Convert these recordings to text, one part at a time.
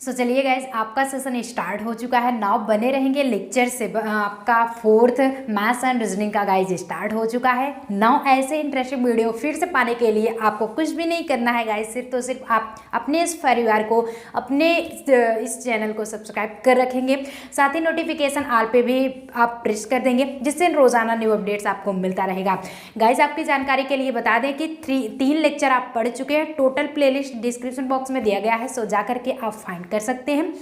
चलिए गाइज, आपका session start हो चुका है। नाउ बने रहेंगे लेक्चर से। आपका फोर्थ मैथ्स एंड रीजनिंग का गाइज स्टार्ट हो चुका है। नाउ ऐसे इंटरेस्टिंग वीडियो फिर से पाने के लिए आपको कुछ भी नहीं करना है गाइज, सिर्फ आप अपने इस परिवार को, अपने इस चैनल को सब्सक्राइब कर रखेंगे। साथ ही नोटिफिकेशन ऑल पे भी आप प्रेस कर देंगे, जिससे रोजाना न्यू अपडेट्स आपको मिलता रहेगा। गाइज आपकी जानकारी के लिए बता दें कि 3 लेक्चर आप पढ़ चुके हैं। टोटल प्लेलिस्ट डिस्क्रिप्शन बॉक्स में दिया गया है, सो जा करके आप फाइंड कर सकते हैं।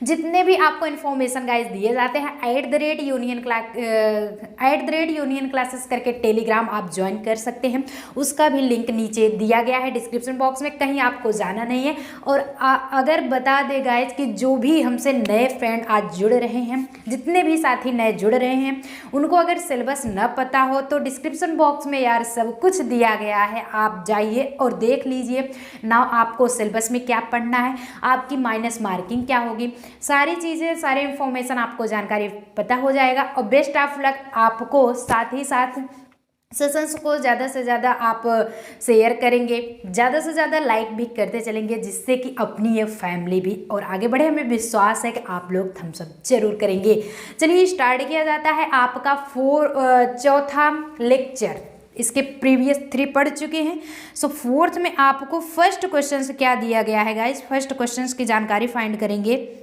जितने भी आपको इन्फॉर्मेशन गाइस दिए जाते हैं @यूनियन क्लासेस करके टेलीग्राम आप ज्वाइन कर सकते हैं। उसका भी लिंक नीचे दिया गया है डिस्क्रिप्शन बॉक्स में, कहीं आपको जाना नहीं है। और अगर बता दे गाइस कि जो भी हमसे नए फ्रेंड आज जुड़ रहे हैं, जितने भी साथी नए जुड़ रहे हैं, उनको अगर सिलेबस न पता हो तो डिस्क्रिप्शन बॉक्स में यार सब कुछ दिया गया है, आप जाइए और देख लीजिए ना आपको सिलेबस में क्या पढ़ना है, आपकी माइनस मार्किंग क्या होगी, सारी चीज़ें, सारे इंफॉर्मेशन आपको जानकारी पता हो जाएगा। और बेस्ट ऑफ लक आपको। साथ ही साथ सेशंस को ज़्यादा से ज़्यादा आप शेयर करेंगे, ज़्यादा से ज़्यादा लाइक भी करते चलेंगे, जिससे कि अपनी ये फैमिली भी और आगे बढ़े। हमें विश्वास है कि आप लोग थम्स अप जरूर करेंगे। चलिए स्टार्ट किया जाता है। आपका चौथा लेक्चर, इसके प्रीवियस 3 पढ़ चुके हैं। सो फोर्थ में आपको फर्स्ट क्वेश्चन से क्या दिया गया है गाइस, फर्स्ट क्वेश्चन की जानकारी फाइंड करेंगे।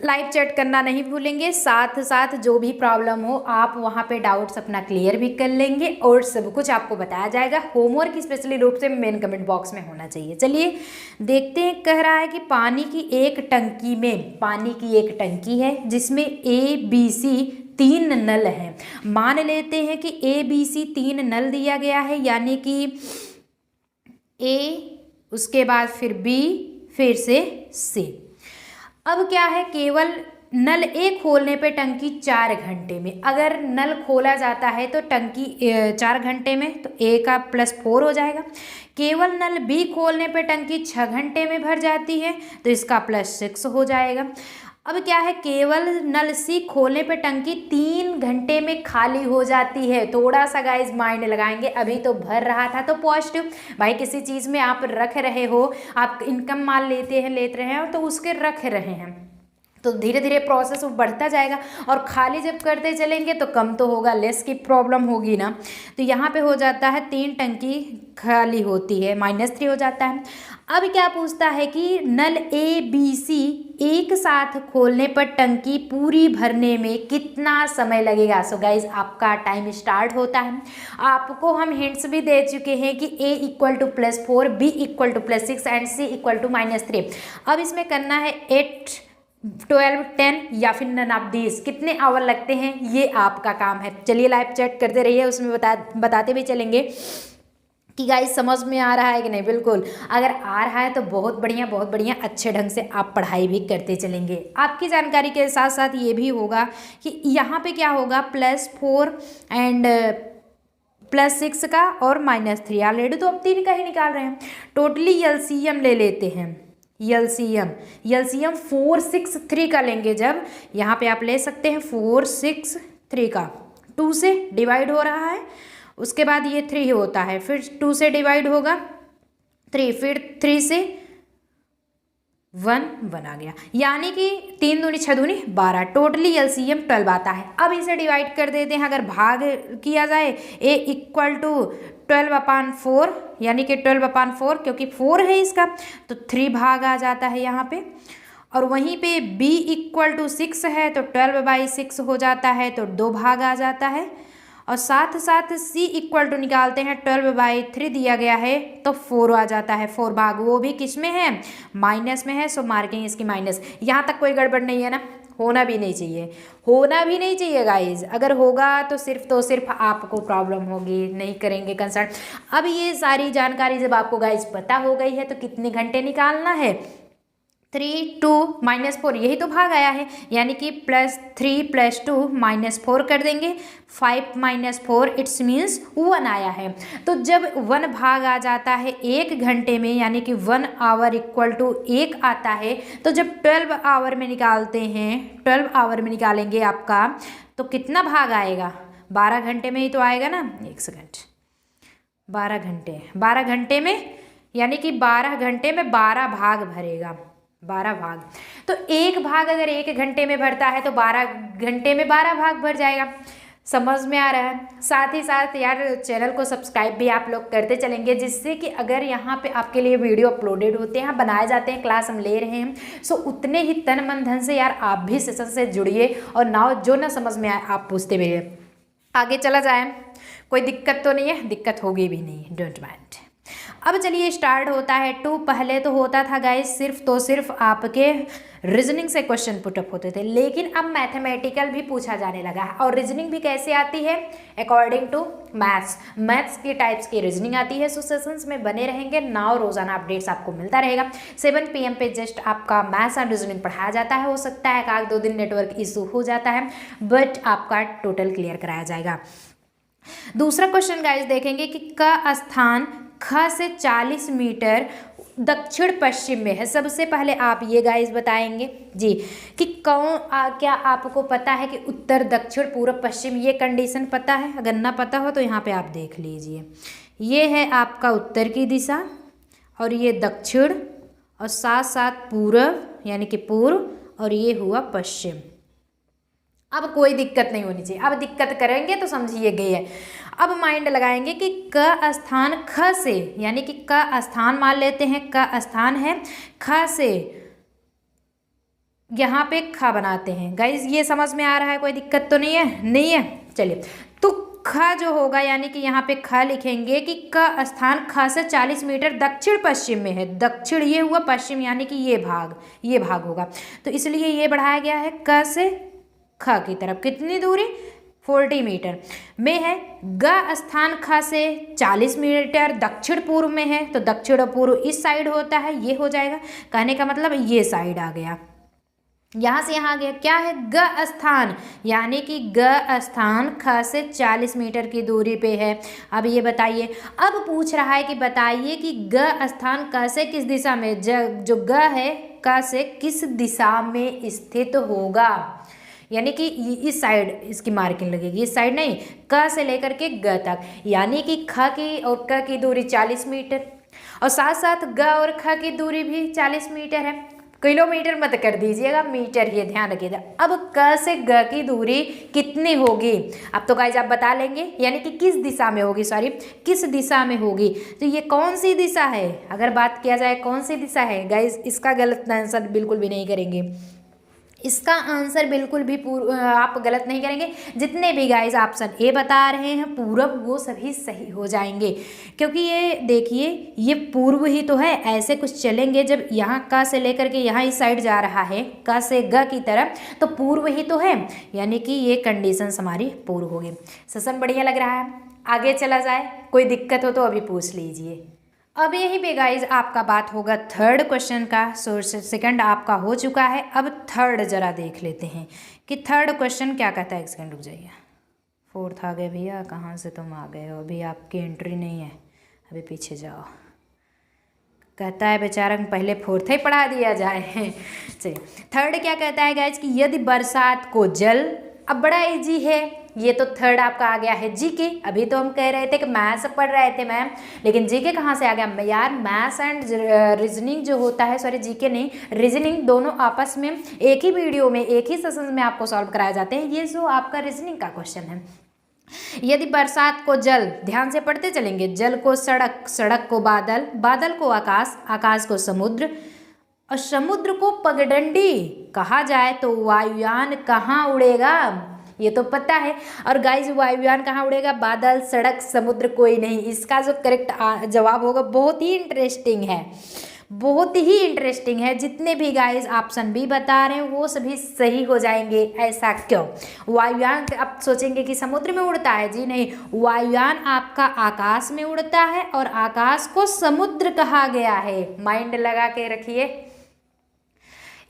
लाइव चैट करना नहीं भूलेंगे, साथ साथ जो भी प्रॉब्लम हो आप वहाँ पे डाउट्स अपना क्लियर भी कर लेंगे और सब कुछ आपको बताया जाएगा। होमवर्क स्पेशली रूप से मेन कमेंट बॉक्स में होना चाहिए। चलिए देखते हैं। कह रहा है कि पानी की एक टंकी है जिसमें ABC 3 नल हैं। मान लेते हैं कि ABC 3 नल दिया गया है, यानी कि A, उसके बाद फिर B, फिर से C। अब क्या है, केवल नल A खोलने पे टंकी 4 घंटे में, अगर नल खोला जाता है तो टंकी 4 घंटे में, तो A का +4 हो जाएगा। केवल नल B खोलने पे टंकी 6 घंटे में भर जाती है, तो इसका +6 हो जाएगा। अब क्या है, केवल नल C खोलने पे टंकी 3 घंटे में खाली हो जाती है। थोड़ा सा गाइस माइंड लगाएंगे, अभी तो भर रहा था तो पॉजिटिव भाई, किसी चीज़ में आप रख रहे हो, आप इनकम माल लेते रहे हैं तो उसके रख रहे हैं, तो धीरे धीरे प्रोसेस बढ़ता जाएगा। और खाली जब करते चलेंगे तो कम तो होगा, लेस की प्रॉब्लम होगी ना। तो यहाँ पे हो जाता है 3 टंकी खाली होती है, -3 हो जाता है। अब क्या पूछता है कि नल ABC एक साथ खोलने पर टंकी पूरी भरने में कितना समय लगेगा। सो गाइज आपका टाइम स्टार्ट होता है। आपको हम हिंट्स भी दे चुके हैं कि A = +4, B = +6 एंड C = -3। अब इसमें करना है 8, 12, 10 या फिर नन ऑफ दीज। कितने आवर लगते हैं ये आपका काम है। चलिए लाइव चैट करते रहिए, उसमें बताते भी चलेंगे कि गाइस समझ में आ रहा है कि नहीं। बिल्कुल, अगर आ रहा है तो बहुत बढ़िया, अच्छे ढंग से आप पढ़ाई भी करते चलेंगे। आपकी जानकारी के साथ साथ ये भी होगा कि यहाँ पे क्या होगा, +4 एंड +6 का और -3, ऑलरेडी तो अब 3 का ही निकाल रहे हैं। टोटली LCM ले लेते हैं। LCM 463 का लेंगे। जब यहाँ पे आप ले सकते हैं 463 का, 2 से डिवाइड हो रहा है, उसके बाद ये 3 होता है, फिर 2 से डिवाइड होगा 3, फिर 3 से 1 आ गया, यानी कि 3 दूनी 6 दूनी 12, टोटली LCM 12 आता है। अब इसे डिवाइड कर देते हैं। अगर भाग किया जाए A = 12/4, यानी कि 12/4, क्योंकि 4 है इसका, तो 3 भाग आ जाता है यहाँ पे। और वहीं पे B = 6 है तो 12/6 हो जाता है, तो 2 भाग आ जाता है। और साथ साथ C = निकालते हैं, 12/3 दिया गया है तो 4 आ जाता है। 4 भाग, वो भी किस में है, माइनस में है, सो मार्किंग इसकी माइनस। यहाँ तक कोई गड़बड़ नहीं है ना, होना भी नहीं चाहिए गाइज। अगर होगा तो सिर्फ आपको प्रॉब्लम होगी, नहीं करेंगे कंसर्न। अब ये सारी जानकारी जब आपको गाइज पता हो गई है तो कितने घंटे निकालना है, 3, 2, -4, यही तो भाग आया है, यानी कि +3 + 2 -4 कर देंगे। 5 - 4 इट्स मीन्स 1 आया है। तो जब 1 भाग आ जाता है 1 घंटे में, यानी कि 1 आवर = 1 आता है, तो जब 12 आवर में निकालते हैं, 12 आवर में निकालेंगे आपका, तो कितना भाग आएगा, 12 घंटे में ही तो आएगा ना। 1 सेकंड, 12 घंटे में, यानी कि 12 घंटे में 12 भाग भरेगा। 12 भाग। तो एक भाग अगर 1 घंटे में भरता है तो 12 घंटे में 12 भाग भर जाएगा। समझ में आ रहा है? साथ ही साथ यार चैनल को सब्सक्राइब भी आप लोग करते चलेंगे, जिससे कि अगर यहाँ पे आपके लिए वीडियो अपलोडेड होते हैं, बनाए जाते हैं, क्लास हम ले रहे हैं, सो उतने ही तन मन धन से यार आप भी सेशन से जुड़िए और ना जो ना समझ में आए आप पूछते भी रहिए। आगे चला जाए, कोई दिक्कत तो नहीं है? दिक्कत होगी भी नहीं, डोंट माइंड। अब चलिए स्टार्ट होता है 2। पहले तो होता था गाइस सिर्फ आपके रीजनिंग से क्वेश्चन पुटअप होते थे, लेकिन अब मैथमेटिकल भी पूछा जाने लगा है। और रीजनिंग भी कैसे आती है? अकॉर्डिंग टू मैथ्स की टाइप्स की रीजनिंग आती है। सो सेशंस में बने रहेंगे, नाउ रोजाना अपडेट्स आपको मिलता रहेगा। 7 PM पे जस्ट आपका मैथ्स एंड रीजनिंग पढ़ाया जाता है। हो सकता है एक 2 दिन नेटवर्क इशू हो जाता है, बट आपका टोटल क्लियर कराया जाएगा। दूसरा क्वेश्चन गाइस देखेंगे कि का स्थान ख से 40 मीटर दक्षिण पश्चिम में है। सबसे पहले आप ये गाइस बताएंगे जी कि क्या आपको पता है कि उत्तर दक्षिण पूर्व पश्चिम, ये कंडीशन पता है? अगर ना पता हो तो यहाँ पे आप देख लीजिए, ये है आपका उत्तर की दिशा और ये दक्षिण और साथ साथ पूर्व यानी कि पूर्व, और ये हुआ पश्चिम। अब कोई दिक्कत नहीं होनी चाहिए। अब दिक्कत करेंगे तो समझिए गए है। अब माइंड लगाएंगे कि क स्थान ख से, यानी कि क स्थान मान लेते हैं, क स्थान है, ख से यहाँ पे ख बनाते हैं। गाइज ये समझ में आ रहा है? कोई दिक्कत तो नहीं है? नहीं है, चलिए। तो ख जो होगा यानी कि यहाँ पे ख लिखेंगे कि क स्थान ख से 40 मीटर दक्षिण पश्चिम में है। दक्षिण ये हुआ, पश्चिम यानी कि ये भाग होगा। तो इसलिए ये बढ़ाया गया है क से ख की तरफ। कितनी दूरी? 40 मीटर में है। ग स्थान ख से 40 मीटर दक्षिण पूर्व में है, तो दक्षिण और पूर्व इस साइड होता है, ये हो जाएगा। कहने का मतलब ये साइड आ गया, यहाँ से यहाँ आ गया। क्या है? ग स्थान, यानी कि ग स्थान ख से 40 मीटर की दूरी पे है। अब ये बताइए, अब पूछ रहा है कि बताइए कि ग स्थान क से किस दिशा में, जो ग है क से किस दिशा में स्थित होगा, यानी कि इस साइड इसकी मार्किंग लगेगी, इस साइड नहीं, क से लेकर के ग तक, यानी कि ख की और क की दूरी 40 मीटर और साथ साथ ग और ख की दूरी भी 40 मीटर है। किलोमीटर मत कर दीजिएगा, मीटर, ये ध्यान रखिएगा। अब क से ग की दूरी कितनी होगी? अब तो गाइज आप बता लेंगे, यानी कि किस दिशा में होगी, किस दिशा में होगी। तो ये कौन सी दिशा है? अगर बात किया जाए कौन सी दिशा है गाइज, इसका गलत आंसर बिल्कुल भी नहीं करेंगे। इसका आंसर बिल्कुल भी आप गलत नहीं करेंगे। जितने भी गाइस ऑप्शन ए बता रहे हैं पूर्व, वो सभी सही हो जाएंगे, क्योंकि ये देखिए ये पूर्व ही तो है। ऐसे कुछ चलेंगे, जब यहाँ का से लेकर के यहाँ इस साइड जा रहा है का से ग की तरफ, तो पूर्व ही तो है, यानी कि ये कंडीशंस हमारी पूर्व होगी। सेशन बढ़िया लग रहा है? आगे चला जाए, कोई दिक्कत हो तो अभी पूछ लीजिए। अब यही पे गाइज आपका बात होगा थर्ड क्वेश्चन का। सोर्स सेकंड आपका हो चुका है, अब थर्ड जरा देख लेते हैं कि थर्ड क्वेश्चन क्या कहता है। एक सेकंड रुक जाइए, फोर्थ आ गए भैया, कहाँ से तुम आ गए हो? अभी आपकी एंट्री नहीं है, अभी पीछे जाओ। कहता है बेचारा पहले फोर्थ ही पढ़ा दिया जाए। चलिए थर्ड क्या कहता है गाइज कि यदि बरसात को जल, अब बड़ा इजी है ये, तो थर्ड आपका आ गया है जीके। अभी तो हम कह रहे थे कि मैथ्स पढ़ रहे थे मैम, लेकिन जीके कहाँ से आ गया यार? मैथ्स एंड रीजनिंग जो होता है, सॉरी जीके नहीं, रीजनिंग, दोनों आपस में एक ही वीडियो में एक ही सेशन में आपको सॉल्व कराए जाते हैं। ये जो आपका रीजनिंग का क्वेश्चन है, यदि बरसात को जल, ध्यान से पढ़ते चलेंगे, जल को सड़क, सड़क को बादल, बादल को आकाश, आकाश को समुद्र और समुद्र को पगडंडी कहा जाए तो वायुयान कहाँ उड़ेगा? ये तो पता है। और गाइस वायुयान कहाँ उड़ेगा? बादल, सड़क, समुद्र, कोई नहीं। इसका जो करेक्ट जवाब होगा बहुत ही इंटरेस्टिंग है, बहुत ही इंटरेस्टिंग है। जितने भी गाइस ऑप्शन बी बता रहे हैं वो सभी सही हो जाएंगे। ऐसा क्यों? वायुयान आप सोचेंगे कि समुद्र में उड़ता है, जी नहीं, वायुयान आपका आकाश में उड़ता है और आकाश को समुद्र कहा गया है। माइंड लगा के रखिए।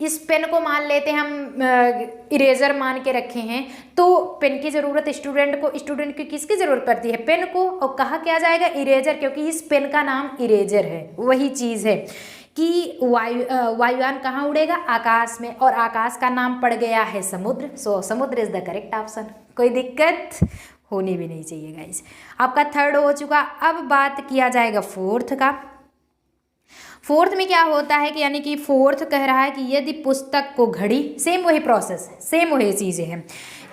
इस पेन को मान लेते हैं हम इरेजर मान के रखे हैं, तो पेन की ज़रूरत स्टूडेंट को किसकी ज़रूरत पड़ती है? पेन को। और कहा क्या जाएगा? इरेजर, क्योंकि इस पेन का नाम इरेजर है। वही चीज़ है कि वायुयान कहाँ उड़ेगा? आकाश में, और आकाश का नाम पड़ गया है समुद्र। सो समुद्र इज द करेक्ट ऑप्शन। कोई दिक्कत होनी भी नहीं चाहिए गाइस। आपका थर्ड हो चुका। अब बात किया जाएगा फोर्थ का। फोर्थ में क्या होता है कि यानी कि फोर्थ कह रहा है कि यदि पुस्तक को घड़ी, सेम वही प्रोसेस है, सेम वही चीज़ें हैं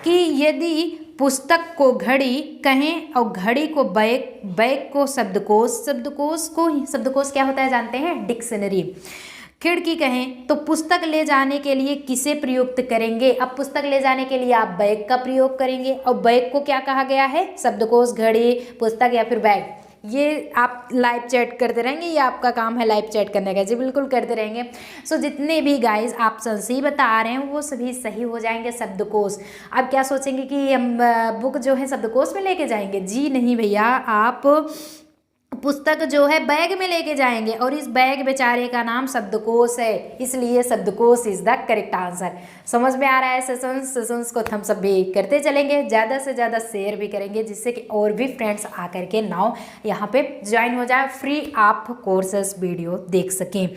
कि यदि पुस्तक को घड़ी कहें और घड़ी को बैग, बैग को शब्दकोश, शब्दकोश क्या होता है जानते हैं, डिक्शनरी। खिड़की कहें तो पुस्तक ले जाने के लिए किसे प्रयुक्त करेंगे। अब पुस्तक ले जाने के लिए आप बैग का प्रयोग करेंगे और बैग को क्या कहा गया है, शब्दकोश, घड़ी, पुस्तक या फिर बैग। ये आप लाइव चैट करते रहेंगे, ये आपका काम है लाइव चैट करने का जी, बिल्कुल करते रहेंगे। सो जितने भी गाइस आप सही बता रहे हैं वो सभी सही हो जाएंगे। शब्दकोश, आप क्या सोचेंगे कि हम बुक जो है शब्दकोश में लेके जाएंगे, जी नहीं भैया, आप पुस्तक जो है बैग में लेके जाएंगे और इस बैग बेचारे का नाम शब्दकोश है, इसलिए शब्दकोश इज द करेक्ट आंसर। समझ में आ रहा है। सेशंस को हम सब भी करते चलेंगे, ज़्यादा से ज़्यादा शेयर भी करेंगे जिससे कि और भी फ्रेंड्स आकर के नाउ यहाँ पे ज्वाइन हो जाए, फ्री आप कोर्सेस वीडियो देख सकें।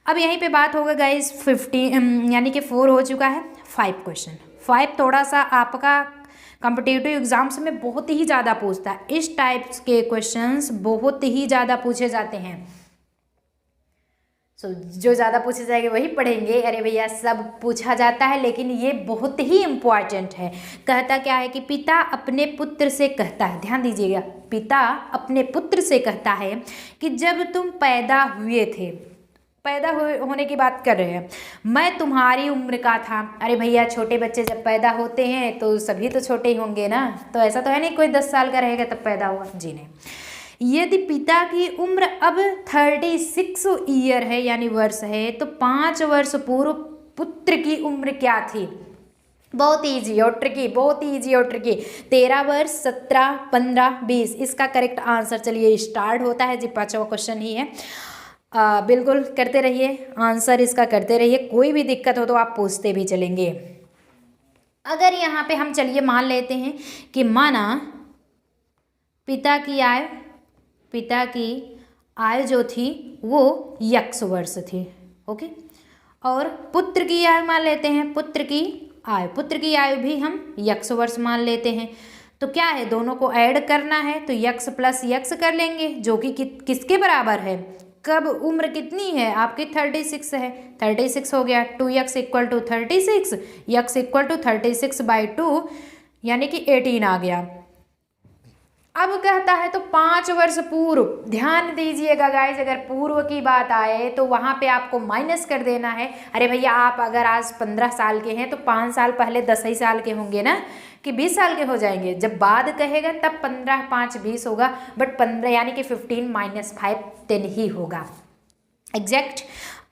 अब यहीं पे बात होगा गाइज 50 यानी कि 4 हो चुका है, 5 क्वेश्चन। 5 थोड़ा सा आपका कॉम्पिटिटिव एग्जाम्स में बहुत ही ज़्यादा पूछता है, इस टाइप्स के क्वेश्चंस बहुत ही ज़्यादा पूछे जाते हैं। जो ज़्यादा पूछे जाएंगे वही पढ़ेंगे। अरे भैया सब पूछा जाता है लेकिन ये बहुत ही इम्पॉर्टेंट है। कहता क्या है कि पिता अपने पुत्र से कहता है, ध्यान दीजिएगा, पिता अपने पुत्र से कहता है कि जब तुम पैदा हुए थे, पैदा होने की बात कर रहे हैं, मैं तुम्हारी उम्र का था। अरे भैया छोटे बच्चे जब पैदा होते हैं तो सभी तो छोटे ही होंगे ना, तो ऐसा तो है नहीं कोई 10 साल का रहेगा तब पैदा हुआ, जी नहीं। यदि पिता की उम्र अब 36 ईयर है यानी वर्ष है, तो 5 वर्ष पूर्व पुत्र की उम्र क्या थी। बहुत ईजी और ट्रिकी, बहुत ईजी और ट्रिकी। 13 वर्ष, 17, 15, 20 इसका करेक्ट आंसर चलिए स्टार्ट होता है जी। 5वां क्वेश्चन ही है। बिल्कुल करते रहिए, आंसर इसका करते रहिए, कोई भी दिक्कत हो तो आप पूछते भी चलेंगे। अगर यहाँ पे हम चलिए मान लेते हैं कि माना पिता की आय जो थी वो x वर्ष थी, ओके, और पुत्र की आय मान लेते हैं, पुत्र की आयु भी हम x वर्ष मान लेते हैं। तो क्या है, दोनों को ऐड करना है तो x प्लस x कर लेंगे जो कि किसके बराबर है। कब उम्र कितनी है आपकी, 36 है, 36 हो गया। 2x equal to 36, x equal to 36/2 यानी कि 18 आ गया। अब कहता है तो 5 वर्ष पूर्व, ध्यान दीजिएगा गाइस, अगर पूर्व की बात आए तो वहाँ पे आपको माइनस कर देना है। अरे भैया आप अगर आज 15 साल के हैं तो 5 साल पहले 10 ही साल के होंगे ना, कि 20 साल के हो जाएंगे। जब बाद कहेगा तब 15, 5, 20 होगा, बट 15 यानी कि 15 - 5 10 ही होगा एग्जैक्ट।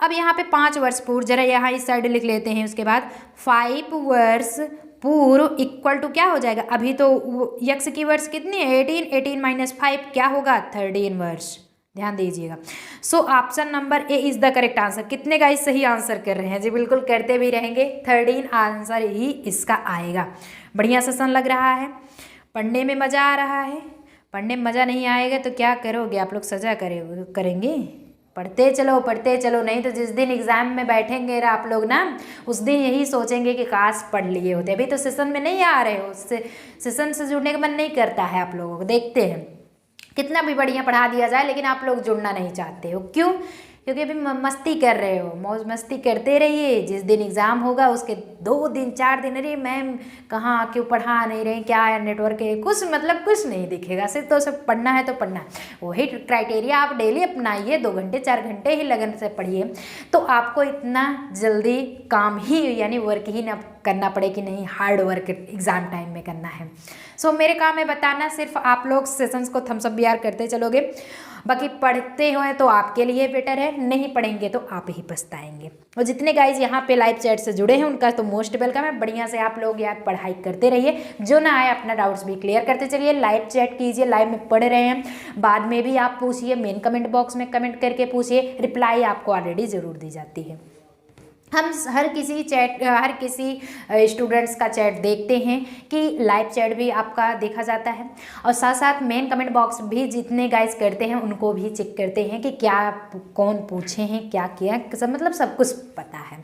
अब यहाँ पे 5 वर्ष पूर्व, जरा यहाँ इस साइड लिख लेते हैं, उसके बाद 5 वर्ष पूर्व इक्वल टू क्या हो जाएगा, अभी तो यक्स की वर्ष कितनी है 18, 18 - 5 क्या होगा 13 वर्ष। ध्यान दीजिएगा। So option number A is the correct answer. कितने का इस सही आंसर कर रहे हैं जी, बिल्कुल करते भी रहेंगे, 13 आंसर ही इसका आएगा। बढ़िया सेशन लग रहा है, पढ़ने में मज़ा आ रहा है। पढ़ने में मज़ा नहीं आएगा तो क्या करोगे आप लोग, सजा करेंगे। पढ़ते चलो, नहीं तो जिस दिन एग्ज़ाम में बैठेंगे आप लोग ना, उस दिन यही सोचेंगे कि काश पढ़ लिए होते। अभी तो सेशन में नहीं आ रहे हो, सेशन से जुड़ने का मन नहीं करता है आप लोगों को। देखते हैं कितना भी बढ़िया पढ़ा दिया जाए लेकिन आप लोग जुड़ना नहीं चाहते हो, क्यों? क्योंकि अभी मस्ती कर रहे हो, मौज मस्ती करते रहिए। जिस दिन एग्ज़ाम होगा उसके 2 दिन 4 दिन, अरे मैम कहाँ, क्यों पढ़ा नहीं रहे, क्या है नेटवर्क है, कुछ मतलब कुछ नहीं दिखेगा। सिर्फ तो सब पढ़ना है तो पढ़ना है, वही क्राइटेरिया आप डेली अपनाइए। 2 घंटे 4 घंटे ही लगन से पढ़िए तो आपको इतना जल्दी काम ही यानी वर्क ही ना करना पड़े कि नहीं हार्ड वर्क एग्ज़ाम टाइम में करना है। सो मेरे काम है बताना, सिर्फ आप लोग सेशंस को थम्स अप भी यार करते चलोगे। बाकी पढ़ते हुए तो आपके लिए बेटर है, नहीं पढ़ेंगे तो आप ही पछताएंगे। और जितने गाइज यहाँ पे लाइव चैट से जुड़े हैं उनका तो मोस्ट वेलकम है। बढ़िया से आप लोग यार पढ़ाई करते रहिए, जो ना आए अपना डाउट्स भी क्लियर करते चलिए। लाइव चैट कीजिए, लाइव में पढ़ रहे हैं, बाद में भी आप पूछिए, मेन कमेंट बॉक्स में कमेंट करके पूछिए, रिप्लाई आपको ऑलरेडी ज़रूर दी जाती है। हम हर किसी स्टूडेंट्स का चैट देखते हैं कि लाइव चैट भी आपका देखा जाता है, और साथ साथ मेन कमेंट बॉक्स भी जितने गाइस करते हैं उनको भी चेक करते हैं कि क्या कौन पूछे हैं, क्या किया, मतलब सब कुछ पता है।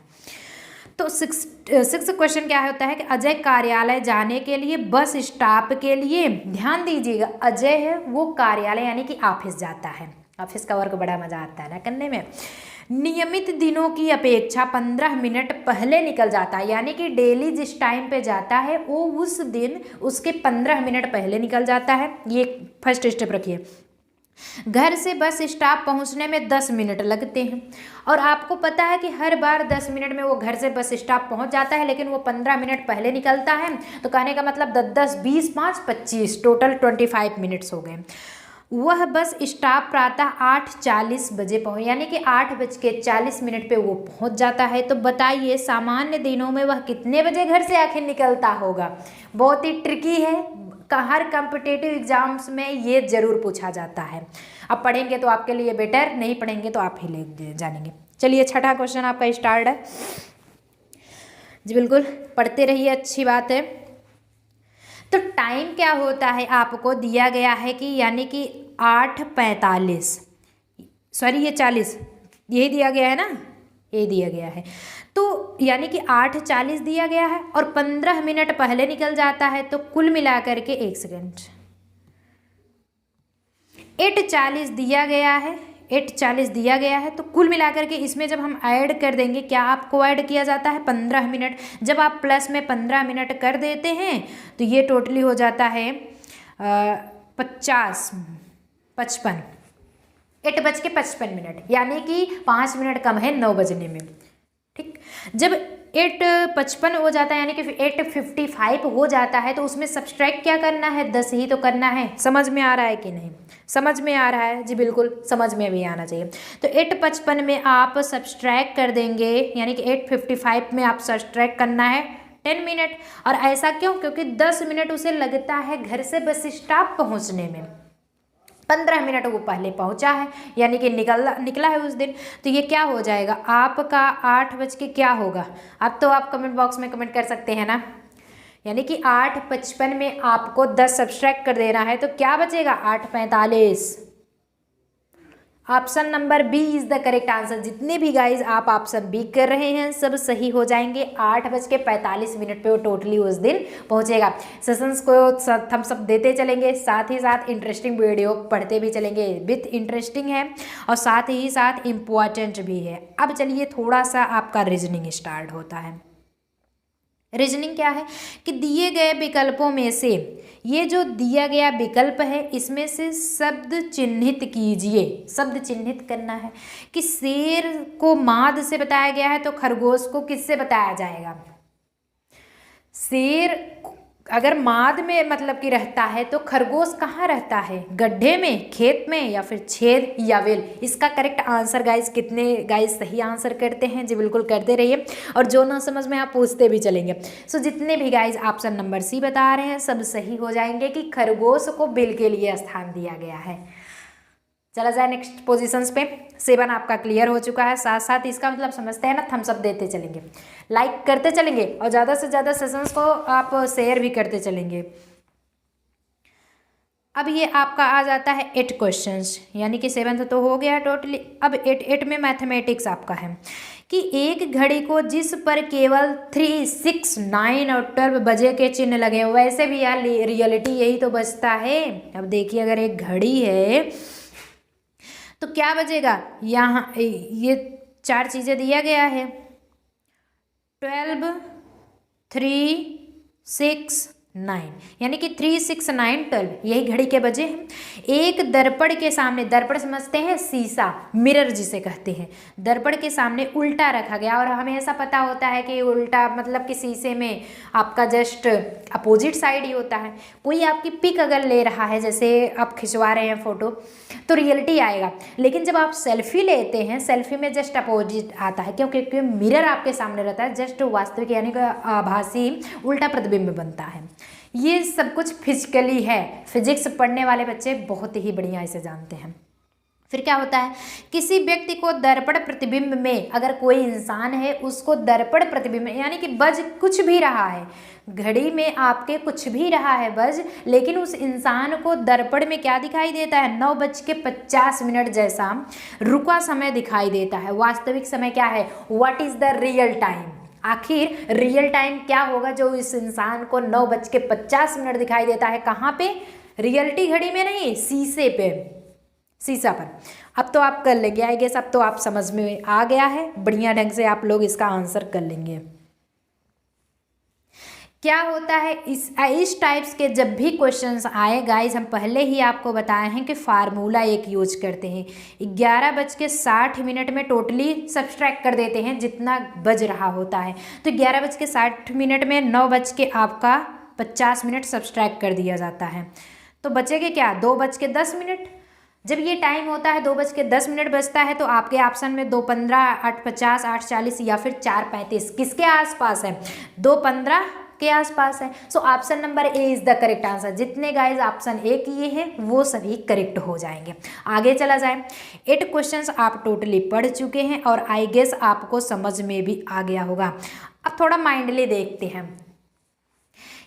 तो 6 क्वेश्चन क्या होता है कि अजय कार्यालय जाने के लिए बस स्टॉप के लिए, ध्यान दीजिएगा, अजय है वो कार्यालय यानी कि ऑफिस जाता है, ऑफिस का वर्क बड़ा मज़ा आता है ना करने में। नियमित दिनों की अपेक्षा 15 मिनट पहले निकल जाता है, यानी कि डेली जिस टाइम पे जाता है वो उस दिन उसके 15 मिनट पहले निकल जाता है। ये फर्स्ट स्टेप रखिए। घर से बस स्टॉप पहुंचने में 10 मिनट लगते हैं, और आपको पता है कि हर बार 10 मिनट में वो घर से बस स्टॉप पहुंच जाता है, लेकिन वो 15 मिनट पहले निकलता है। तो कहने का मतलब 10 10 20 5 25 टोटल 25 मिनट्स हो गए। वह बस स्टॉप प्रातः 8:40 बजे पहुँच, यानी कि 8:40 पे वो पहुंच जाता है। तो बताइए सामान्य दिनों में वह कितने बजे घर से आखिर निकलता होगा। बहुत ही ट्रिकी है, हर कॉम्पिटिटिव एग्जाम्स में ये जरूर पूछा जाता है। अब पढ़ेंगे तो आपके लिए बेटर, नहीं पढ़ेंगे तो आप ही ले जानेंगे। चलिए छठा क्वेश्चन आपका स्टार्ट है जी। बिल्कुल पढ़ते रहिए, अच्छी बात है। तो टाइम क्या होता है आपको दिया गया है कि यानी कि 8:45, सॉरी ये 40, यही दिया गया है ना, ये दिया गया है। तो यानी कि 8:40 दिया गया है और 15 मिनट पहले निकल जाता है, तो कुल मिलाकर के 1 सेकेंड 8:40 दिया गया है, 8:40 दिया गया है। तो कुल मिलाकर के इसमें जब हम ऐड कर देंगे, क्या आपको ऐड किया जाता है 15 मिनट। जब आप प्लस में 15 मिनट कर देते हैं तो ये टोटली हो जाता है 55 8:55, यानी कि 5 मिनट कम है 9 बजने में। ठीक, जब 8:55 हो जाता है यानी कि 8:55 हो जाता है, तो उसमें सब्सट्रैक्ट क्या करना है, 10 ही तो करना है। समझ में आ रहा है कि नहीं, समझ में आ रहा है जी, बिल्कुल समझ में भी आना चाहिए। तो 8:55 में आप सब्सट्रैक्ट कर देंगे, यानी कि 8:55 में आप सब्सट्रैक्ट करना है 10 मिनट। और ऐसा क्यों, क्योंकि 10 मिनट उसे लगता है घर से बस स्टॉप पहुँचने में, 15 मिनट वो पहले पहुंचा है, यानी कि निकला है उस दिन। तो ये क्या हो जाएगा आपका 8 बज के क्या होगा। अब तो आप कमेंट बॉक्स में कमेंट कर सकते हैं ना, यानी कि 8:55 में आपको 10 सब्सट्रैक्ट कर देना है, तो क्या बचेगा 8:45। Option number B is the correct answer. जितने भी गाइज आप ऑप्शन बी कर रहे हैं सब सही हो जाएंगे। 8:45 पे वो टोटली उस दिन पहुंचेगा। सेशंस को थम्स अप देते चलेंगे, साथ ही साथ इंटरेस्टिंग वीडियो पढ़ते भी चलेंगे। विथ इंटरेस्टिंग है और साथ ही साथ इम्पॉर्टेंट भी है। अब चलिए थोड़ा सा आपका रीजनिंग स्टार्ट होता है। रीजनिंग क्या है कि दिए गए विकल्पों में से ये जो दिया गया विकल्प है इसमें से शब्द चिन्हित कीजिए। शब्द चिन्हित करना है कि शेर को माद से बताया गया है, तो खरगोश को किससे बताया जाएगा। शेर अगर माद में मतलब कि रहता है, तो खरगोश कहाँ रहता है, गड्ढे में, खेत में, या फिर छेद या वेल। इसका करेक्ट आंसर गाइस, कितने गाइस सही आंसर करते हैं जी, बिल्कुल करते रहिए। और जो ना समझ में आप पूछते भी चलेंगे। सो जितने भी गाइस ऑप्शन नंबर सी बता रहे हैं सब सही हो जाएंगे कि खरगोश को बिल के लिए स्थान दिया गया है। चला जाए नेक्स्ट पोजीशंस पे। 7 आपका क्लियर हो चुका है। साथ साथ इसका मतलब समझते हैं ना, थम्स अप देते चलेंगे, लाइक करते चलेंगे और ज़्यादा से ज़्यादा सेशंस को आप शेयर भी करते चलेंगे। अब ये आपका आ जाता है 8 क्वेश्चंस, यानी कि 7 तो हो गया टोटली। अब 8 में मैथमेटिक्स आपका है कि एक घड़ी को जिस पर केवल 3, 6, 9 और 12 बजे के चिन्ह लगे, वैसे भी यार रियलिटी यही तो बचता है। अब देखिए अगर एक घड़ी है तो क्या बजेगा, यहाँ ये 4 चीज़ें दिया गया है, 12, 3, 6, 9, यानी कि 3, 6, 9, 12 यही घड़ी के बजे हैं। एक दर्पण के सामने, दर्पण समझते हैं शीशा, मिरर जिसे कहते हैं, दर्पण के सामने उल्टा रखा गया। और हमें ऐसा पता होता है कि उल्टा मतलब कि शीशे में आपका जस्ट अपोजिट साइड ही होता है। कोई आपकी पिक अगर ले रहा है, जैसे आप खिंचवा रहे हैं फोटो, तो रियलिटी आएगा। लेकिन जब आप सेल्फी लेते हैं, सेल्फी में जस्ट अपोजिट आता है, क्योंकि मिरर आपके सामने रहता है, जस्ट वास्तविक यानी कि आभासी उल्टा प्रतिबिंब बनता है। ये सब कुछ फिजिकली है। फिजिक्स पढ़ने वाले बच्चे बहुत ही बढ़िया इसे जानते हैं। फिर क्या होता है, किसी व्यक्ति को दर्पण प्रतिबिंब में, अगर कोई इंसान है उसको दर्पण प्रतिबिंब यानी कि बज कुछ भी रहा है, घड़ी में आपके कुछ भी रहा है बज, लेकिन उस इंसान को दर्पण में क्या दिखाई देता है, 9:50 जैसा रुका समय दिखाई देता है। वास्तविक समय क्या है, what is the real time. आखिर रियल टाइम क्या होगा जो इस इंसान को 9:50 दिखाई देता है। कहाँ पे, रियलिटी घड़ी में नहीं, शीशे पे, शीशा पर। अब तो आप कर लेंगे, आई गेस अब तो आप समझ में आ गया है, बढ़िया ढंग से आप लोग इसका आंसर कर लेंगे। क्या होता है इस टाइप्स के जब भी क्वेश्चंस आए गाइज, हम पहले ही आपको बताए हैं कि फार्मूला एक यूज करते हैं। 11:60 में टोटली सब्सट्रैक्ट कर देते हैं जितना बज रहा होता है, तो 11:60 में 9:50 सब्सट्रैक्ट कर दिया जाता है, तो बचेगे क्या 2:10। जब ये टाइम होता है 2:10 बजता है, तो आपके ऑप्शन में 2:15, 8:50, 8:40 या फिर 4:35 किसके आसपास है, 2:15 के आसपास है। So option number A is the correct answer. जितने गाइज ऑप्शन ए किए हैं वो सभी करेक्ट हो जाएंगे। आगे चला जाए, 8 क्वेश्चंस आप टोटली पढ़ चुके हैं और आई गेस आपको समझ में भी आ गया होगा। अब थोड़ा माइंडली देखते हैं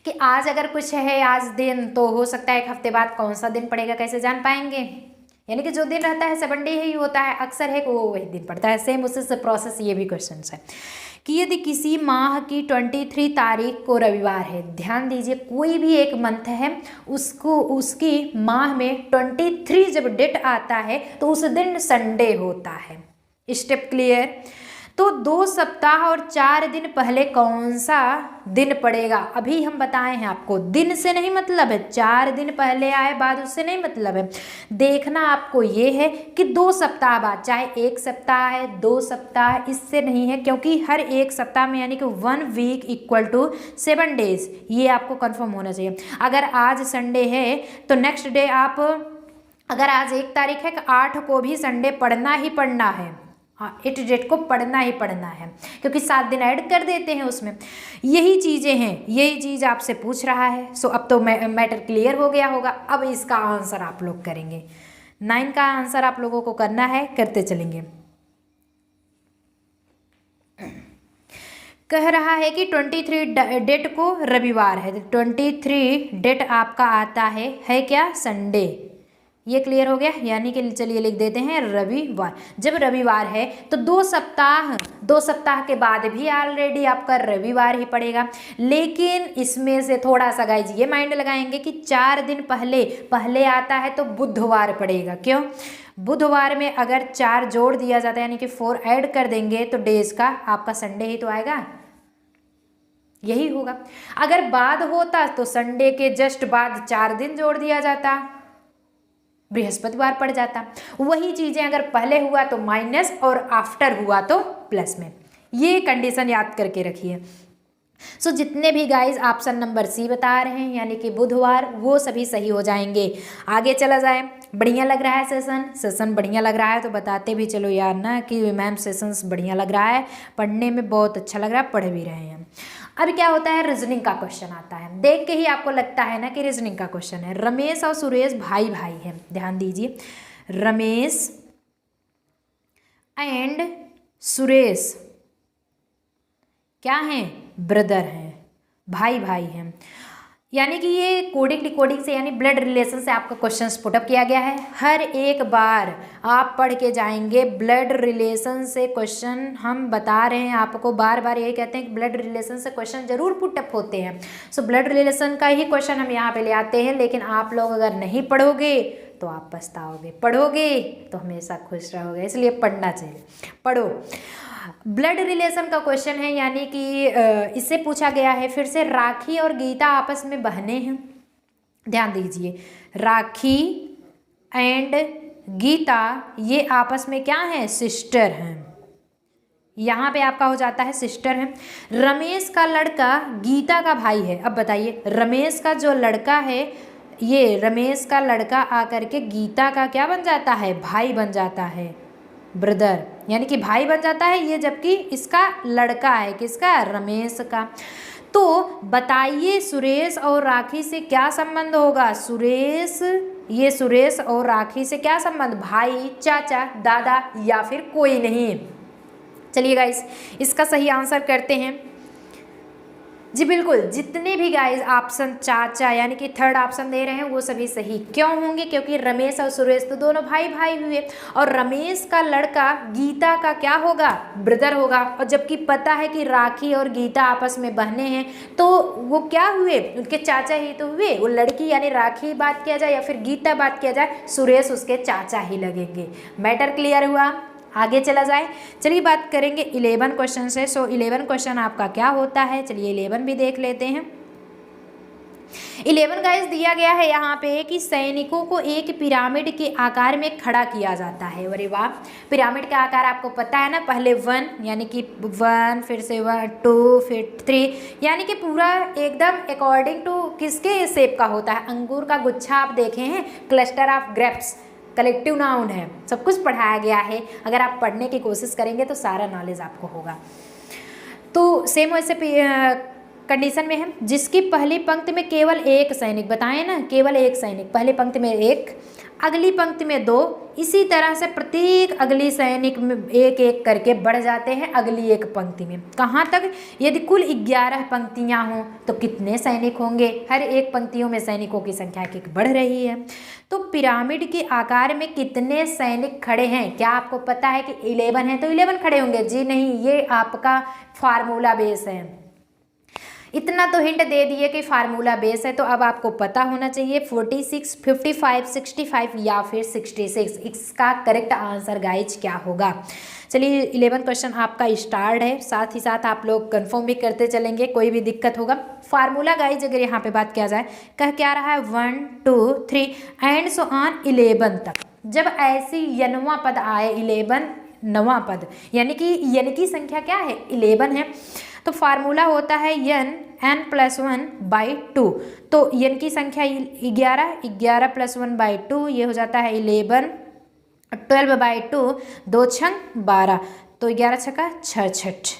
कि आज अगर कुछ है आज दिन, तो हो सकता है एक हफ्ते बाद कौन सा दिन पड़ेगा कैसे जान पाएंगे, यानी कि जो दिन रहता है 7 डे ही होता है, अक्सर है वो वही दिन पड़ता है। सेम उसी से प्रोसेस ये भी क्वेश्चन है कि यदि किसी माह की 23 तारीख को रविवार है, ध्यान दीजिए कोई भी एक मंथ है उसको उसकी माह में 23 जब डेट आता है तो उस दिन संडे होता है। Step clear. तो 2 सप्ताह और 4 दिन पहले कौन सा दिन पड़ेगा, अभी हम बताए हैं आपको, दिन से नहीं मतलब है, 4 दिन पहले आए बाद उससे नहीं मतलब है। देखना आपको ये है कि 2 सप्ताह बाद, चाहे 1 सप्ताह है 2 सप्ताह, इससे नहीं है, क्योंकि हर एक सप्ताह में यानी कि 1 वीक इक्वल टू 7 डेज, ये आपको कंफर्म होना चाहिए। अगर आज संडे है तो नेक्स्ट डे आप, अगर आज 1 तारीख है तो 8 को भी संडे पढ़ना ही पढ़ना है, हाँ 8 डेट को पढ़ना ही पढ़ना है, क्योंकि 7 दिन ऐड कर देते हैं उसमें। यही चीज़ें हैं, यही चीज़ आपसे पूछ रहा है। सो अब तो मैटर क्लियर हो गया होगा। अब इसका आंसर आप लोग करेंगे, 9 का आंसर आप लोगों को करना है, करते चलेंगे। कह रहा है कि 23 डेट को रविवार है, 23 डेट आपका आता है क्या संडे, ये क्लियर हो गया। यानी कि चलिए लिख देते हैं रविवार। जब रविवार है तो 2 सप्ताह के बाद भी ऑलरेडी आपका रविवार ही पड़ेगा। लेकिन इसमें से थोड़ा सा गाइज ये माइंड लगाएंगे कि 4 दिन पहले आता है तो बुधवार पड़ेगा। क्यों, बुधवार में अगर 4 जोड़ दिया जाता है यानी कि 4 ऐड कर देंगे तो डेज का आपका संडे ही तो आएगा, यही होगा। अगर बाद होता तो संडे के जस्ट बाद 4 दिन जोड़ दिया जाता, बृहस्पतिवार पड़ जाता। वही चीजें अगर पहले हुआ तो माइनस और आफ्टर हुआ तो प्लस में, ये कंडीशन याद करके रखिए। सो जितने भी गाइज ऑप्शन नंबर सी बता रहे हैं यानी कि बुधवार, वो सभी सही हो जाएंगे। आगे चला जाए। बढ़िया लग रहा है सेशन बढ़िया लग रहा है तो बताते भी चलो यार ना कि मैम सेशंस बढ़िया लग रहा है, पढ़ने में बहुत अच्छा लग रहा है, पढ़ भी रहे हैं। अब क्या होता है, रीजनिंग का क्वेश्चन आता है। देख के ही आपको लगता है ना कि रीजनिंग का क्वेश्चन है। रमेश और सुरेश भाई हैं, ध्यान दीजिए, रमेश एंड सुरेश क्या हैं, ब्रदर हैं, भाई हैं। यानी कि ये कोडिंग से यानी ब्लड रिलेशन से आपका क्वेश्चन पुटअप किया गया है। हर एक बार आप पढ़ के जाएंगे ब्लड रिलेशन से क्वेश्चन, हम बता रहे हैं आपको बार बार यही कहते हैं कि ब्लड रिलेशन से क्वेश्चन जरूर पुटअप होते हैं। सो ब्लड रिलेशन का ही क्वेश्चन हम यहाँ पे ले आते हैं। लेकिन आप लोग अगर नहीं पढ़ोगे तो आप पछताओगे, पढ़ोगे तो हमेशा खुश रहोगे, इसलिए पढ़ना चाहिए, पढ़ो। ब्लड रिलेशन का क्वेश्चन है यानी कि इससे पूछा गया है फिर से, राखी और गीता आपस में बहनें हैं। ध्यान दीजिए, राखी एंड गीता ये आपस में क्या हैं, सिस्टर हैं। यहाँ पे आपका हो जाता है सिस्टर है। रमेश का लड़का गीता का भाई है। अब बताइए, रमेश का जो लड़का है, ये रमेश का लड़का आकर के गीता का क्या बन जाता है, भाई बन जाता है, ब्रदर, यानी कि भाई बन जाता है ये, जबकि इसका लड़का है, किसका, रमेश का। तो बताइए सुरेश और राखी से क्या संबंध होगा, ये सुरेश और राखी से क्या संबंध, भाई, चाचा, दादा या फिर कोई नहीं। चलिए गाइस इसका सही आंसर करते हैं। जी बिल्कुल, जितने भी गाइस ऑप्शन चाचा यानी कि थर्ड ऑप्शन दे रहे हैं वो सभी सही क्यों होंगे, क्योंकि रमेश और सुरेश तो दोनों भाई भाई हुए और रमेश का लड़का गीता का क्या होगा, ब्रदर होगा। और जबकि पता है कि राखी और गीता आपस में बहने हैं तो वो क्या हुए, उनके चाचा ही तो हुए। वो लड़की यानी राखी बात किया जाए या फिर गीता बात किया जाए, सुरेश उसके चाचा ही लगेंगे। मैटर क्लियर हुआ, आगे चला जाए। चलिए बात करेंगे 11 क्वेश्चन से। सो 11 क्वेश्चन आपका क्या होता है, चलिए 11 भी देख लेते हैं। 11 गाइस दिया गया है यहाँ पे कि सैनिकों को एक पिरामिड के आकार में खड़ा किया जाता है। अरे वाह, पिरामिड का आकार आपको पता है ना, पहले 1 यानी कि 1, फिर से 1 2 फिर 3, यानी कि पूरा एकदम अकॉर्डिंग टू किसके शेप का होता है, अंगूर का गुच्छा आप देखे हैं, cluster of grapes, collective noun है, सब कुछ पढ़ाया गया है। अगर आप पढ़ने की कोशिश करेंगे तो सारा नॉलेज आपको होगा। तो सेम वैसे कंडीशन में है, जिसकी पहली पंक्ति में केवल एक सैनिक, बताएं ना, केवल एक सैनिक, पहली पंक्ति में एक, अगली पंक्ति में 2, इसी तरह से प्रत्येक अगली सैनिक में एक एक करके बढ़ जाते हैं अगली एक पंक्ति में। कहाँ तक, यदि कुल 11 पंक्तियाँ हों तो कितने सैनिक होंगे, हर एक पंक्तियों में सैनिकों की संख्या एक बढ़ रही है। तो पिरामिड के आकार में कितने सैनिक खड़े हैं, क्या आपको पता है कि 11 है तो 11 खड़े होंगे? जी नहीं, ये आपका फार्मूला बेस है। इतना तो हिंट दे दिए कि फार्मूला बेस है, तो अब आपको पता होना चाहिए 46, 55, 65 या फिर 66। इसका करेक्ट आंसर गाइज क्या होगा। चलिए 11 क्वेश्चन आपका स्टार्ट है, साथ ही साथ आप लोग कंफर्म भी करते चलेंगे, कोई भी दिक्कत होगा। फार्मूला गाइज अगर यहाँ पे बात किया जाए, कह क्या रहा है 1 2 3 एंड सो ऑन 11 तक। जब ऐसी यनवा पद आए 11 नवा पद, यानी कि यन की संख्या क्या है 11 है, तो फार्मूला होता है n + 1/2। तो n की संख्या 11, 11 + 1/2 ये हो जाता है 11, 12/2, 2 छंग 12, तो 11 छक्का 6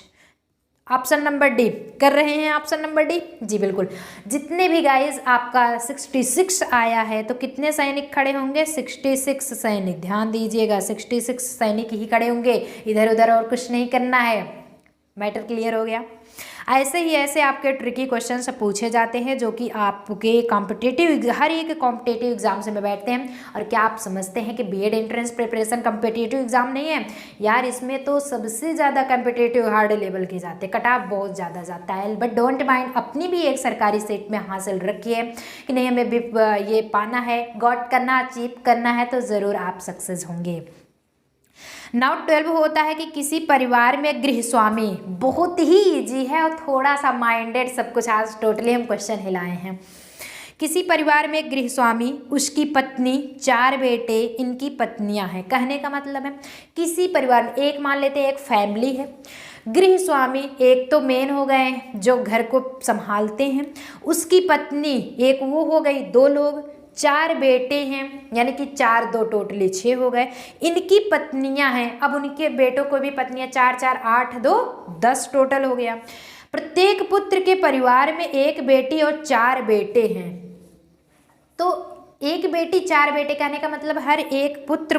ऑप्शन नंबर डी कर रहे हैं, ऑप्शन नंबर डी। जी बिल्कुल, जितने भी गाइस आपका 66 आया है तो कितने सैनिक खड़े होंगे, 66 सैनिक, ध्यान दीजिएगा 66 सैनिक ही खड़े होंगे, इधर उधर और कुछ नहीं करना है। मैटर क्लियर हो गया। ऐसे ही ऐसे आपके ट्रिकी क्वेश्चन पूछे जाते हैं जो कि आपके कॉम्पिटिटिव, हर एक कॉम्पिटिटिव एग्जाम से में बैठते हैं। और क्या आप समझते हैं कि BEd entrance preparation competitive exam नहीं है यार, इसमें तो सबसे ज़्यादा कॉम्पिटिटिव हार्ड लेवल के जाते हैं, कट ऑफ बहुत ज़्यादा जाता है। बट डोंट माइंड, अपनी भी एक सरकारी सीट में हासिल रखिए कि नहीं हमें भी ये पाना है, गॉट करना, अचीव करना है, तो ज़रूर आप सक्सेस होंगे। नाउ 12 होता है कि किसी परिवार में गृहस्वामी, बहुत ही इजी है और थोड़ा सा माइंडेड सब कुछ, आज टोटली हम क्वेश्चन हिलाए हैं। किसी परिवार में गृहस्वामी, उसकी पत्नी, 4 बेटे, इनकी पत्नियां हैं। कहने का मतलब है किसी परिवार में, एक मान लेते हैं एक फैमिली है, गृहस्वामी एक तो मेन हो गए जो घर को संभालते हैं, उसकी पत्नी एक वो हो गई, 2 लोग, 4 बेटे हैं यानी कि 4 2 टोटली 6 हो गए, इनकी पत्नियां हैं। अब उनके बेटों को भी पत्नियां, 4 4 8 2 10 टोटल हो गया। प्रत्येक पुत्र के परिवार में एक बेटी और 4 बेटे हैं, तो एक बेटी 4 बेटे, कहने का मतलब हर एक पुत्र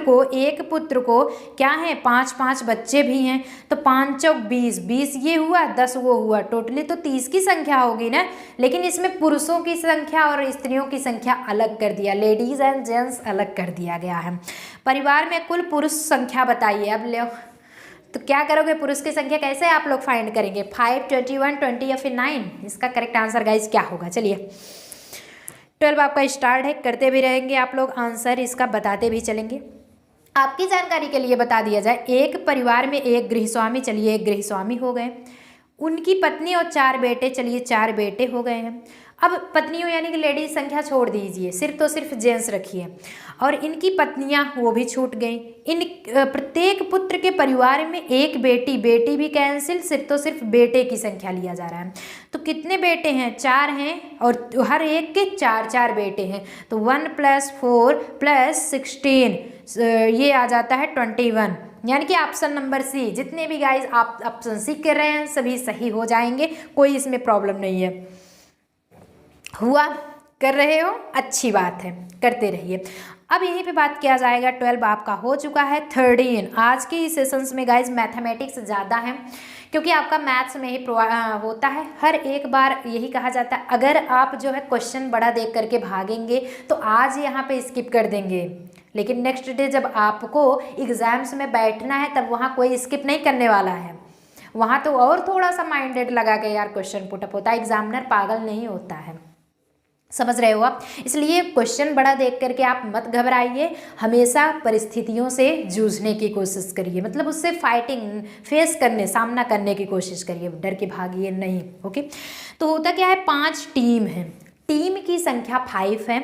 को क्या है 5 5 बच्चे भी हैं, तो 5 चौक 20, 20 ये हुआ, 10 वो हुआ, टोटली तो 30 की संख्या होगी ना। लेकिन इसमें पुरुषों की संख्या और स्त्रियों की संख्या अलग कर दिया, लेडीज एंड जेंट्स अलग कर दिया गया है। परिवार में कुल पुरुष संख्या बताइए। अब ले तो क्या करोगे, पुरुष की संख्या कैसे आप लोग फाइंड करेंगे, 5 21 20 या फिर 9? इसका करेक्ट आंसर गाइज क्या होगा। चलिए 12 आपका स्टार्ट है, करते भी रहेंगे आप लोग, आंसर इसका बताते भी चलेंगे। आपकी जानकारी के लिए बता दिया जाए, एक परिवार में एक गृहस्वामी, चलिए एक गृहस्वामी हो गए, उनकी पत्नी और 4 बेटे, चलिए 4 बेटे हो गए हैं। अब पत्नियों यानी कि लेडीज संख्या छोड़ दीजिए, सिर्फ तो सिर्फ जेंट्स रखिए, और इनकी पत्नियां वो भी छूट गई। इन प्रत्येक पुत्र के परिवार में एक बेटी, बेटी भी कैंसिल, सिर्फ तो सिर्फ बेटे की संख्या लिया जा रहा है। तो कितने बेटे हैं, 4 हैं, और हर एक के 4 4 बेटे हैं, तो 1 + 4 + 16 ये आ जाता है 21, यानी कि ऑप्शन नंबर सी। जितने भी गाइज आप ऑप्शन सी कर रहे हैं सभी सही हो जाएंगे, कोई इसमें प्रॉब्लम नहीं है। हुआ, कर रहे हो, अच्छी बात है, करते रहिए। अब यहीं पे बात किया जाएगा 12 आपका हो चुका है। 13 आज के सेशंस में गाइज मैथमेटिक्स ज़्यादा है क्योंकि आपका मैथ्स में ही होता है। हर एक बार यही कहा जाता है अगर आप जो है क्वेश्चन बड़ा देख करके भागेंगे तो आज यहाँ पे स्किप कर देंगे, लेकिन नेक्स्ट डे जब आपको एग्जाम्स में बैठना है तब वहाँ कोई स्किप नहीं करने वाला है। वहाँ तो और थोड़ा सा माइंडेड लगा के यार क्वेश्चन पुटअप होता है, एग्जामिनर पागल नहीं होता है, समझ रहे हो आप। इसलिए क्वेश्चन बड़ा देख करके आप मत घबराइए, हमेशा परिस्थितियों से जूझने की कोशिश करिए, मतलब उससे फाइटिंग फेस करने सामना करने की कोशिश करिए, डर के भागिए नहीं। ओके, तो होता क्या है 5 टीम है, टीम की संख्या 5 है,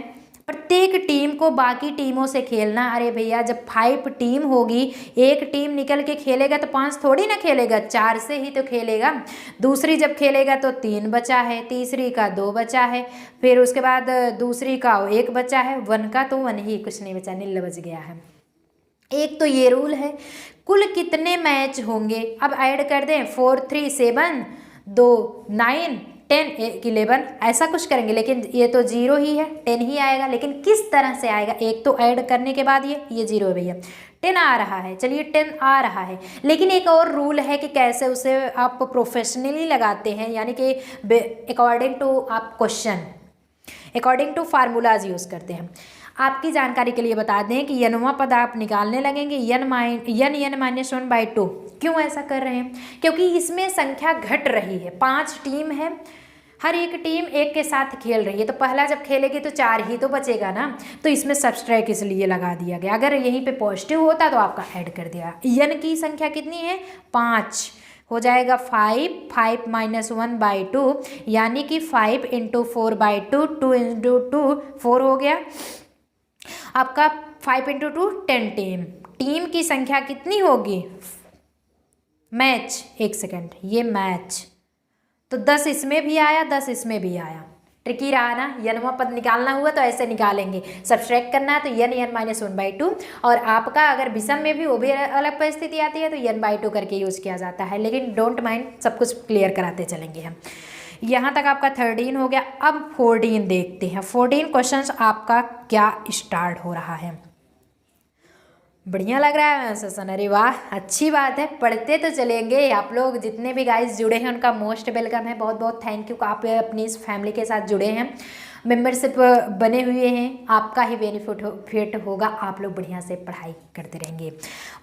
प्रत्येक टीम को बाकी टीमों से खेलना। अरे भैया जब 5 टीम होगी, एक टीम निकल के खेलेगा तो 5 थोड़ी ना खेलेगा, 4 से ही तो खेलेगा। दूसरी जब खेलेगा तो 3 बचा है, तीसरी का 2 बचा है, फिर उसके बाद दूसरी का 1 बचा है, 1 का तो 1 ही, कुछ नहीं बचा, नील बच गया है। एक तो ये रूल है। कुल कितने मैच होंगे अब ऐड कर दें, 4 3 7 2 9 10 11 ऐसा कुछ करेंगे, लेकिन ये तो 0 ही है, 10 ही आएगा। लेकिन किस तरह से आएगा, एक तो ऐड करने के बाद ये 0 है भैया, 10 आ रहा है, चलिए 10 आ रहा है। लेकिन एक और रूल है कि कैसे उसे आप प्रोफेशनली लगाते हैं, यानी कि अकॉर्डिंग टू आप question, according to formulas use करते हैं। आपकी जानकारी के लिए बता दें कि यनवा पद आप निकालने लगेंगे n-1/2। क्यों ऐसा कर रहे हैं, क्योंकि इसमें संख्या घट रही है, 5 टीम है, हर एक टीम एक के साथ खेल रही है, तो पहला जब खेलेगी तो 4 ही तो बचेगा ना, तो इसमें सब्सट्रैक्ट इसलिए लगा दिया गया। अगर यहीं पे पॉजिटिव होता तो आपका ऐड कर दिया। n की संख्या कितनी है 5, हो जाएगा 5 5 - 1/2, यानी कि 5 × 4/2, 2 × 2 4 हो गया आपका, 5 × 2 10 टीम की संख्या कितनी होगी, मैच, एक सेकंड, ये मैच तो 10 इसमें भी आया, 10 इसमें भी आया। ट्रिकी रहा ना, यनवा पद निकालना हुआ तो ऐसे निकालेंगे, सब्सट्रैक्ट करना है तो n-1/2, और आपका अगर विषम में भी वो भी अलग परिस्थिति आती है तो n/2 करके यूज़ किया जाता है। लेकिन डोंट माइंड, सब कुछ क्लियर कराते चलेंगे हम। यहाँ तक आपका 13 हो गया। अब 14 देखते हैं, 14 क्वेश्चंस आपका क्या स्टार्ट हो रहा है। बढ़िया लग रहा है सेशन, अरे वाह अच्छी बात है, पढ़ते तो चलेंगे। आप लोग जितने भी गाइस जुड़े हैं उनका मोस्ट वेलकम है, बहुत बहुत थैंक यू। आप अपनी इस फैमिली के साथ जुड़े हैं, मेंबरशिप बने हुए हैं, आपका ही बेनिफिट होगा, आप लोग बढ़िया से पढ़ाई करते रहेंगे।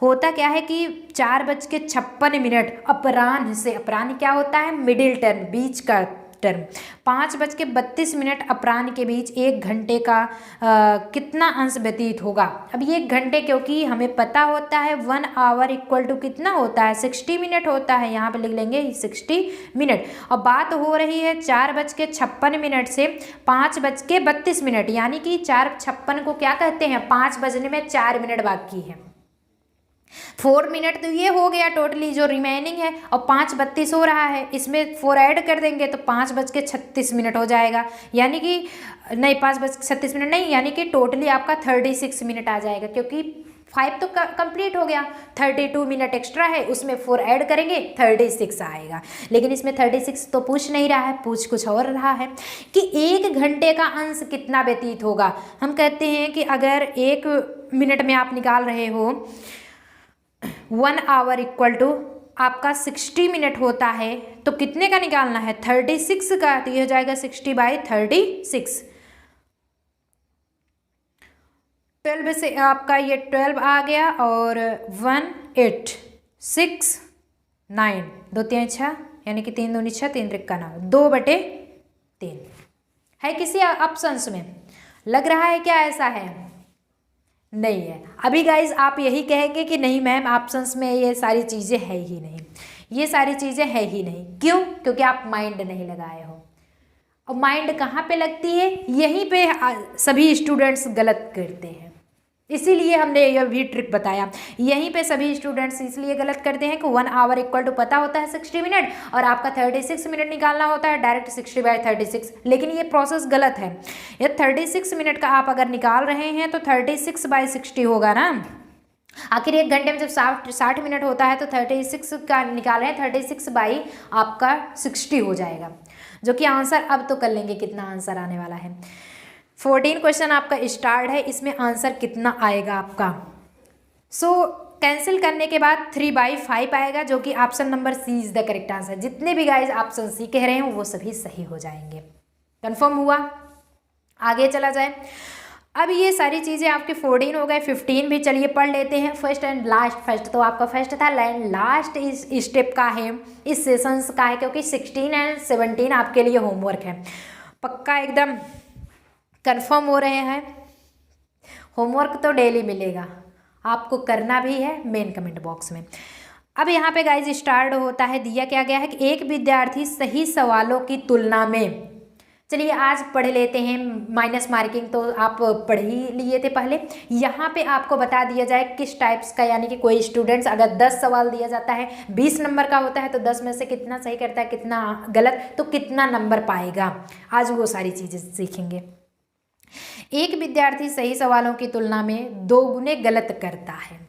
होता क्या है कि 4:56 अपराह्न से, अपराह्न क्या होता है, मिडिल टर्म, बीच का टर्म, 5:32 अपराह्न के बीच 1 घंटे का कितना अंश व्यतीत होगा। अब ये 1 घंटे, क्योंकि हमें पता होता है 1 आवर इक्वल टू कितना होता है, 60 मिनट होता है, यहाँ पे लिख लेंगे 60 मिनट। और बात हो रही है 4:56 से 5:32, यानी कि 4:56 को क्या कहते हैं, 5 बजने में 4 मिनट बाकी है। 4 मिनट तो ये हो गया टोटली जो रिमेनिंग है, और 5:32 हो रहा है, इसमें 4 ऐड कर देंगे तो 5:36 हो जाएगा, यानी कि नहीं 5:36 नहीं, यानी कि टोटली आपका 36 मिनट आ जाएगा, क्योंकि 5 तो कंप्लीट हो गया, 32 मिनट एक्स्ट्रा है, उसमें 4 ऐड करेंगे 36 आएगा। लेकिन इसमें 36 तो पूछ नहीं रहा है, पूछ कुछ और रहा है कि 1 घंटे का अंश कितना व्यतीत होगा। हम कहते हैं कि अगर 1 मिनट में आप निकाल रहे हो 1 आवर इक्वल टू आपका 60 मिनट होता है, तो कितने का निकालना है, 36 का, तो ये हो जाएगा 60/36। 12 से आपका ये 12 आ गया, और 1 8 6 9 2 3 6, यानी कि 3 दूनी 6 3 त्रिक 9, 2/3 है किसी ऑप्शंस में, लग रहा है क्या ऐसा है, नहीं है। अभी गाइज आप यही कहेंगे कि नहीं मैम ऑप्शंस में ये सारी चीज़ें है ही नहीं, ये सारी चीज़ें है ही नहीं, क्यों, क्योंकि आप माइंड नहीं लगाए हो। और माइंड कहाँ पे लगती है, यहीं पे सभी स्टूडेंट्स गलत करते हैं, इसीलिए हमने यह भी ट्रिक बताया। यहीं पे सभी स्टूडेंट्स इसलिए गलत करते हैं कि 1 आवर इक्वल टू पता होता है 60 मिनट, और आपका 36 मिनट निकालना होता है डायरेक्ट 60/36, लेकिन ये प्रोसेस गलत है। ये 36 मिनट का आप अगर निकाल रहे हैं तो 36/60 होगा ना। आखिर 1 घंटे में जब 60 मिनट होता है तो 36 का निकाल रहे हैं, 36 आपका 60 हो जाएगा, जो कि आंसर अब तो कर लेंगे कितना आंसर आने वाला है। 14 क्वेश्चन आपका स्टार्ट है, इसमें आंसर कितना आएगा आपका? सो कैंसिल करने के बाद 3/5 आएगा, जो कि option number C is the correct answer. जितने भी गाइज ऑप्शन सी कह रहे हैं वो सभी सही हो जाएंगे। कंफर्म हुआ? आगे चला जाए। अब ये सारी चीज़ें आपके 14 हो गए, 15 भी चलिए पढ़ लेते हैं। फर्स्ट एंड लास्ट, फर्स्ट तो आपका फर्स्ट था, लास्ट इस स्टेप का है, इस सेशंस का है, क्योंकि 16 एंड 17 आपके लिए होमवर्क है। पक्का एकदम कंफर्म हो रहे हैं? होमवर्क तो डेली मिलेगा, आपको करना भी है मेन कमेंट बॉक्स में। अब यहाँ पे गाइज स्टार्ट होता है, दिया क्या गया है कि एक विद्यार्थी सही सवालों की तुलना में, चलिए आज पढ़ लेते हैं। माइनस मार्किंग तो आप पढ़ ही लिए थे पहले। यहाँ पे आपको बता दिया जाए किस टाइप्स का, यानी कि कोई स्टूडेंट्स अगर 10 सवाल दिया जाता है, 20 नंबर का होता है, तो 10 में से कितना सही करता है, कितना गलत, तो कितना नंबर पाएगा। आज वो सारी चीज़ें सीखेंगे। एक विद्यार्थी सही सवालों की तुलना में 2 गुने गलत करता है।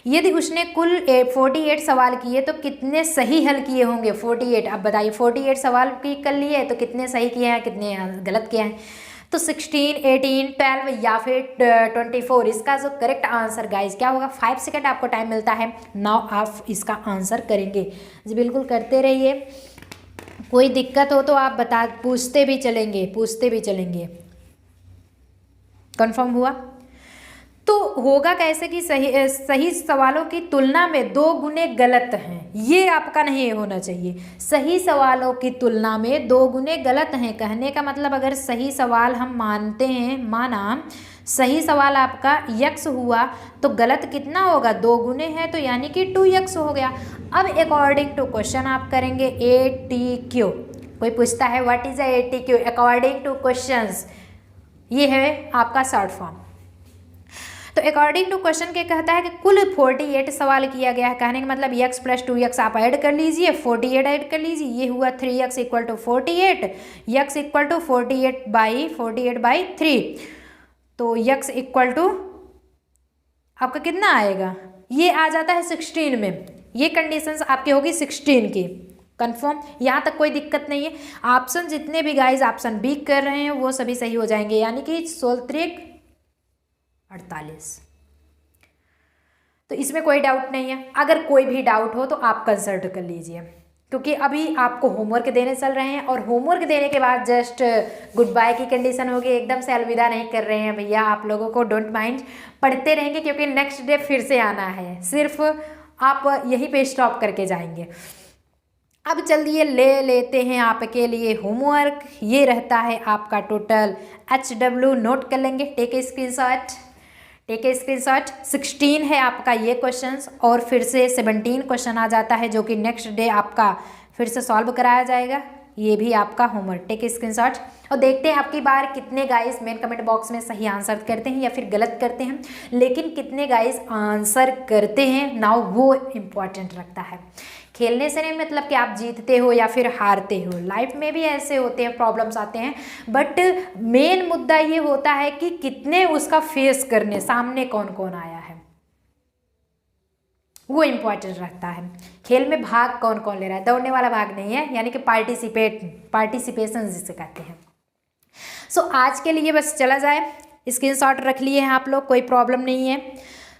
यदि उसने कुल 48 सवाल किए तो कितने सही हल किए होंगे? 48। अब बताइए 48 सवाल की कर लिए तो कितने सही किए हैं, कितने गलत किए हैं? तो 16, 18, 12 या फिर 24। इसका जो करेक्ट आंसर गाइज क्या होगा? 5 सेकेंड आपको टाइम मिलता है। नाउ आप इसका आंसर करेंगे जी, बिल्कुल करते रहिए। कोई दिक्कत हो तो आप पूछते भी चलेंगे। कंफर्म हुआ? तो होगा कैसे कि सही सवालों की तुलना में 2 गुने गलत हैं, ये आपका नहीं होना चाहिए। सही सवालों की तुलना में 2 गुने गलत हैं, कहने का मतलब अगर सही सवाल हम मानते हैं, माना सही सवाल आपका x हुआ तो गलत कितना होगा? 2 गुने है, तो यानी कि 2x हो गया। अब अकॉर्डिंग टू क्वेश्चन आप करेंगे ATQ। कोई पूछता है what is ATQ? According two questions, ये है आपका शॉर्ट फॉर्म। तो अकॉर्डिंग टू क्वेश्चन के कहता है कि कुल 48 सवाल किया गया है, कहने का मतलब x + 2x आप ऐड कर लीजिए, 48 ऐड कर लीजिए, ये हुआ 3x = 48, x = 48/3। तो x = आपका कितना आएगा? ये आ जाता है 16 में। ये कंडीशंस आपकी होगी 16 की। कंफर्म? यहाँ तक कोई दिक्कत नहीं है। ऑप्शन जितने भी गाइज ऑप्शन बी कर रहे हैं वो सभी सही हो जाएंगे, यानी कि 16 48। तो इसमें कोई डाउट नहीं है। अगर कोई भी डाउट हो तो आप कंसल्ट कर लीजिए, क्योंकि अभी आपको होमवर्क देने चल रहे हैं, और होमवर्क देने के बाद जस्ट गुड बाय की कंडीशन होगी, एकदम से अलविदा नहीं कर रहे हैं भैया। आप लोगों को डोंट माइंड, पढ़ते रहेंगे, क्योंकि नेक्स्ट डे फिर से आना है। सिर्फ आप यहीं पे स्टॉप करके जाएंगे। अब चलिए ले लेते हैं आपके लिए होमवर्क। ये रहता है आपका टोटल HW, नोट कर लेंगे। Take a screenshot. 16 है आपका ये क्वेश्चंस, और फिर से 17 क्वेश्चन आ जाता है, जो कि नेक्स्ट डे आपका फिर से सॉल्व कराया जाएगा। ये भी आपका होमवर्क। टेक ए स्क्रीनशॉट और देखते हैं आपकी बार कितने गाइस मेन कमेंट बॉक्स में सही आंसर करते हैं या फिर गलत करते हैं, लेकिन कितने गाइस आंसर करते हैं नाउ वो इम्पॉर्टेंट रखता है। खेलने से नहीं मतलब कि आप जीतते हो या फिर हारते हो, लाइफ में भी ऐसे होते हैं, प्रॉब्लम्स आते हैं, बट मेन मुद्दा ये होता है कि कितने उसका फेस करने, सामने कौन कौन आया है, वो इम्पोर्टेंट रखता है। खेल में भाग कौन कौन ले रहा है, दौड़ने वाला भाग नहीं है, यानी कि पार्टिसिपेशन जिसे कहते हैं। सो आज के लिए बस चला जाए, स्क्रीनशॉट रख लिए हैं आप लोग, कोई प्रॉब्लम नहीं है।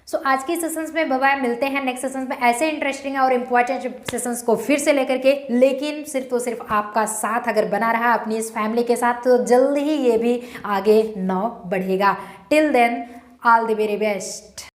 सो आज की सेशंस में बाय, मिलते हैं नेक्स्ट सेशंस में ऐसे इंटरेस्टिंग और इम्पोर्टेंट सेशंस को फिर से लेकर के, लेकिन सिर्फ आपका साथ अगर बना रहा अपनी इस फैमिली के साथ तो जल्द ही ये भी आगे बढ़ेगा। Till then all the very best.